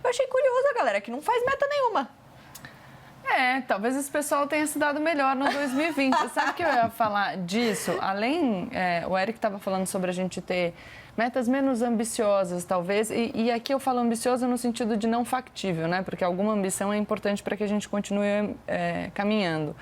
Eu achei curioso a galera que não faz meta nenhuma. Talvez esse pessoal tenha se dado melhor no 2020. Sabe que eu ia falar disso? Além, o Eric estava falando sobre a gente ter metas menos ambiciosas, talvez, e aqui eu falo ambiciosa no sentido de não factível, né? Porque alguma ambição é importante para que a gente continue caminhando.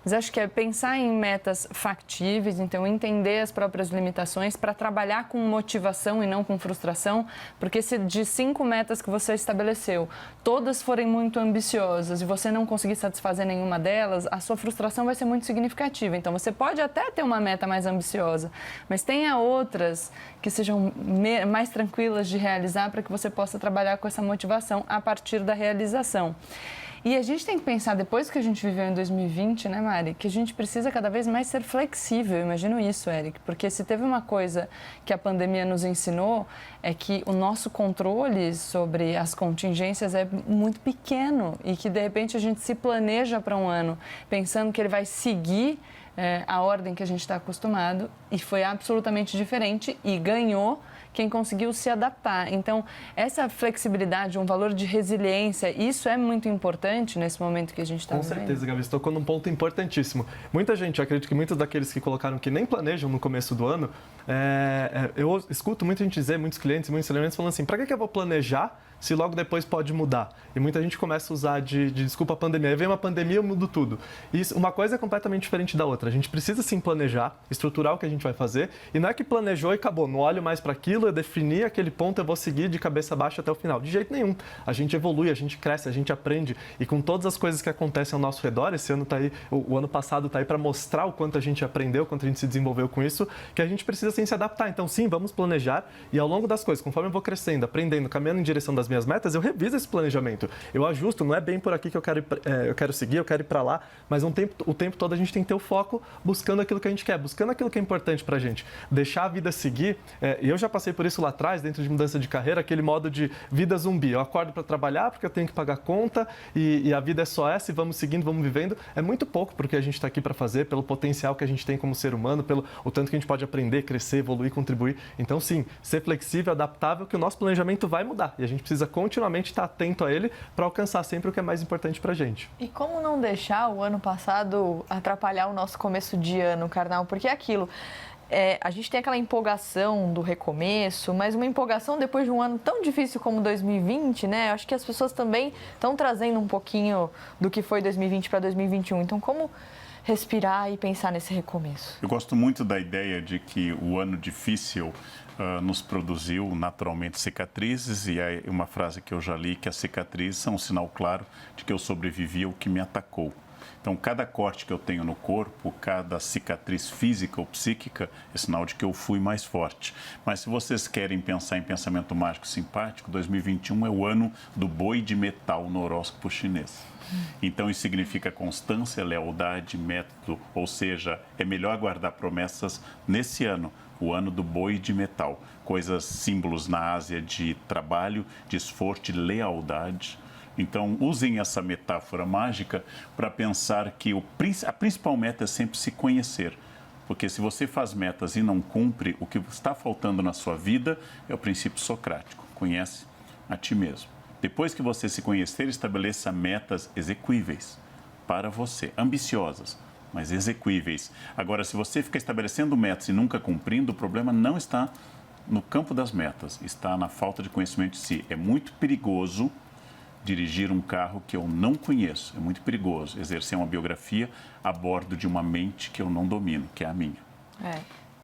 Mas acho que é pensar em metas factíveis, então entender as próprias limitações para trabalhar com motivação e não com frustração, porque se de 5 metas que você estabeleceu, todas forem muito ambiciosas e você não conseguir satisfazer nenhuma delas, a sua frustração vai ser muito significativa. Então você pode até ter uma meta mais ambiciosa, mas tenha outras que sejam mais tranquilas de realizar para que você possa trabalhar com essa motivação a partir da realização. E a gente tem que pensar, depois que a gente viveu em 2020, né, Mari, que a gente precisa cada vez mais ser flexível. Eu imagino isso, Eric, porque se teve uma coisa que a pandemia nos ensinou, é que o nosso controle sobre as contingências é muito pequeno e que, de repente, a gente se planeja para um ano pensando que ele vai seguir a ordem que a gente está acostumado e foi absolutamente diferente e ganhou quem conseguiu se adaptar. Então, essa flexibilidade, um valor de resiliência, isso é muito importante nesse momento que a gente está vivendo. Com certeza, Gabi, você tocou num ponto importantíssimo. Muita gente, eu acredito que muitos daqueles que colocaram que nem planejam no começo do ano, eu escuto muita gente dizer, muitos clientes, muitos elementos falando assim, para que eu vou planejar se logo depois pode mudar? E muita gente começa a usar de desculpa a pandemia. Aí vem uma pandemia, eu mudo tudo. E uma coisa é completamente diferente da outra. A gente precisa sim planejar, estruturar o que a gente vai fazer. E não é que planejou e acabou, não olho mais para aquilo, eu defini aquele ponto, eu vou seguir de cabeça baixa até o final. De jeito nenhum. A gente evolui, a gente cresce, a gente aprende. E com todas as coisas que acontecem ao nosso redor, esse ano tá aí, o ano passado está aí para mostrar o quanto a gente aprendeu, o quanto a gente se desenvolveu com isso, que a gente precisa sim se adaptar. Então sim, vamos planejar e ao longo das coisas, conforme eu vou crescendo, aprendendo, caminhando em direção das minhas metas, eu reviso esse planejamento. Eu ajusto, não é bem por aqui que eu quero seguir, eu quero ir para lá, mas o tempo todo a gente tem que ter o foco buscando aquilo que a gente quer, buscando aquilo que é importante para a gente. Deixar a vida seguir, e eu já passei por isso lá atrás, dentro de mudança de carreira, aquele modo de vida zumbi. Eu acordo para trabalhar porque eu tenho que pagar conta e a vida é só essa e vamos seguindo, vamos vivendo. É muito pouco porque a gente está aqui para fazer, pelo potencial que a gente tem como ser humano, pelo o tanto que a gente pode aprender, crescer, evoluir, contribuir. Então, sim, ser flexível, adaptável, que o nosso planejamento vai mudar e a gente precisa continuamente estar atento a ele para alcançar sempre o que é mais importante para a gente. E como não deixar o ano passado atrapalhar o nosso começo de ano, Karnal? Porque é aquilo, a gente tem aquela empolgação do recomeço, mas uma empolgação depois de um ano tão difícil como 2020, né? Acho que as pessoas também estão trazendo um pouquinho do que foi 2020 para 2021. Então, como respirar e pensar nesse recomeço? Eu gosto muito da ideia de que o ano difícil nos produziu naturalmente cicatrizes e é uma frase que eu já li, que as cicatrizes são um sinal claro de que eu sobrevivi ao que me atacou. Então, cada corte que eu tenho no corpo, cada cicatriz física ou psíquica, é sinal de que eu fui mais forte. Mas se vocês querem pensar em pensamento mágico simpático, 2021 é o ano do boi de metal no horóscopo chinês. Então, isso significa constância, lealdade, método, ou seja, é melhor guardar promessas nesse ano, o ano do boi de metal. Coisas, símbolos na Ásia de trabalho, de esforço, de lealdade. Então, usem essa metáfora mágica para pensar que a principal meta é sempre se conhecer. Porque se você faz metas e não cumpre, o que está faltando na sua vida é o princípio socrático. Conhece a ti mesmo. Depois que você se conhecer, estabeleça metas execuíveis para você, ambiciosas, mas execuíveis. Agora, se você fica estabelecendo metas e nunca cumprindo, o problema não está no campo das metas, está na falta de conhecimento de si. É muito perigoso dirigir um carro que eu não conheço. É muito perigoso exercer uma biografia a bordo de uma mente que eu não domino, que é a minha.